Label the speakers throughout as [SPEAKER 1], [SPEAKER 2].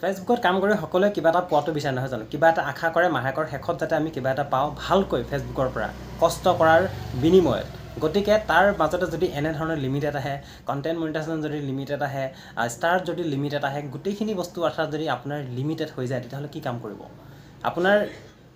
[SPEAKER 1] ফেচবুকত কাম কৰি সকলোৱে কিবা এটা পোৱাটো বিচাৰে নহয় জানো কিবা এটা আশা কৰে মাহেকৰ শেষত যাতে আমি কিবা এটা পাওঁ ভালকৈ ফেচবুকৰ পৰা কষ্ট কৰাৰ বিনিময়ত গতিকে তাৰ মাজতে যদি এনেধৰণৰ লিমিট এটা আহে কণ্টেণ্ট মনিটাইজেশ্যন যদি লিমিট এটা আহে ষ্টাৰ যদি লিমিট এটা আহে গোটেইখিনি বস্তু অৰ্থাৎ যদি আপোনাৰ লিমিটেড হৈ যায় তেতিয়াহ'লে কি কাম কৰিব আপোনাৰ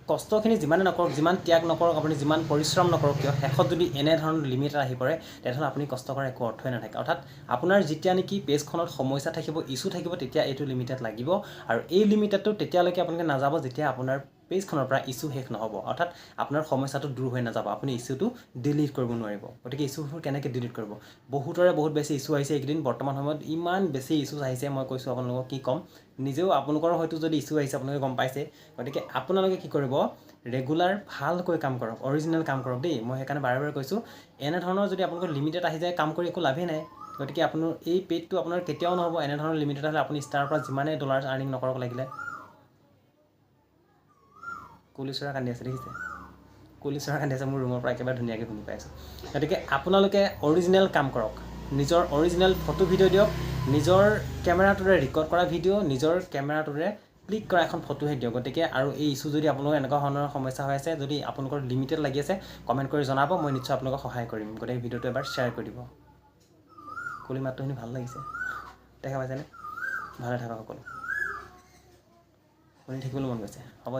[SPEAKER 1] কষ্টখিনি যিমানে নকৰক যিমান ত্যাগ নকৰক আপুনি যিমান পৰিশ্ৰম নকৰক কিয় শেষত যদি এনেধৰণৰ লিমিট এটা আহি পৰে তেতিয়াহ'লে আপুনি কষ্ট কৰাৰ একো অৰ্থই নাথাকে অৰ্থাৎ আপোনাৰ যেতিয়া নেকি পেজখনত সমস্যা থাকিব ইছ্যু থাকিব তেতিয়া এইটো লিমিটেড লাগিব আৰু এই লিমিটেডটো তেতিয়ালৈকে আপোনালোকে নাযাব যেতিয়া আপোনাৰ পেজখনৰ পৰা ইছ্যু শেষ নহ'ব অৰ্থাৎ আপোনাৰ সমস্যাটো দূৰ হৈ নাযাব আপুনি ইছ্যুটো ডিলিট কৰিব নোৱাৰিব গতিকে ইছ্যুবোৰ কেনেকৈ ডিলিট কৰিব বহুতৰে বহুত বেছি ইছ্যু আহিছে এইকেইদিন বৰ্তমান সময়ত ইমান বেছি ইছ্যু আহিছে মই কৈছোঁ আপোনালোকক কি ক'ম নিজেও আপোনালোকৰ হয়তো যদি ইছ্যু আহিছে আপোনালোকে গম পাইছে গতিকে আপোনালোকে কি কৰিব ৰেগুলাৰ ভালকৈ কাম কৰক অৰিজিনেল কাম কৰক দেই মই সেইকাৰণে বাৰে বাৰে কৈছোঁ এনেধৰণৰ যদি আপোনালোকৰ লিমিটেড আহি যায় কাম কৰি একো লাভেই নাই গতিকে আপোনাৰ এই পেডটো আপোনাৰ কেতিয়াও নহ'ব এনেধৰণৰ লিমিটেড হ'লে আপুনি ষ্টাৰৰ পৰা যিমানেই ডলাৰ আৰ্নিং নকৰক লাগিলে কুলি চৰাই কান্দি আছে দেখিছে কুলি চৰাই কান্দি আছে মোৰ ৰুমৰ পৰা একেবাৰে ধুনীয়াকৈ শুনি পাইছোঁ গতিকে আপোনালোকে অৰিজিনেল কাম কৰক নিজৰ অৰিজিনেল ফটো ভিডিঅ' দিয়ক নিজৰ কেমেৰাটোৰে ৰেকৰ্ড কৰা ভিডিঅ' নিজৰ কেমেৰাটোৰে ক্লিক কৰা এখন ফটোহে দিয়ক গতিকে আৰু এই ইছ্যু যদি আপোনালোকৰ এনেকুৱা ধৰণৰ সমস্যা হৈ আছে যদি আপোনালোকৰ লিমিটেড লাগি আছে কমেণ্ট কৰি জনাব মই নিশ্চয় আপোনালোকক সহায় কৰিম গতিকে ভিডিঅ'টো এবাৰ শ্বেয়াৰ কৰি দিব কুলি মাতটো শুনি ভাল লাগিছে দেখা পাইছেনে ভালে থাকক সকলো শুনি থাকিবলৈ মন গৈছে হ'ব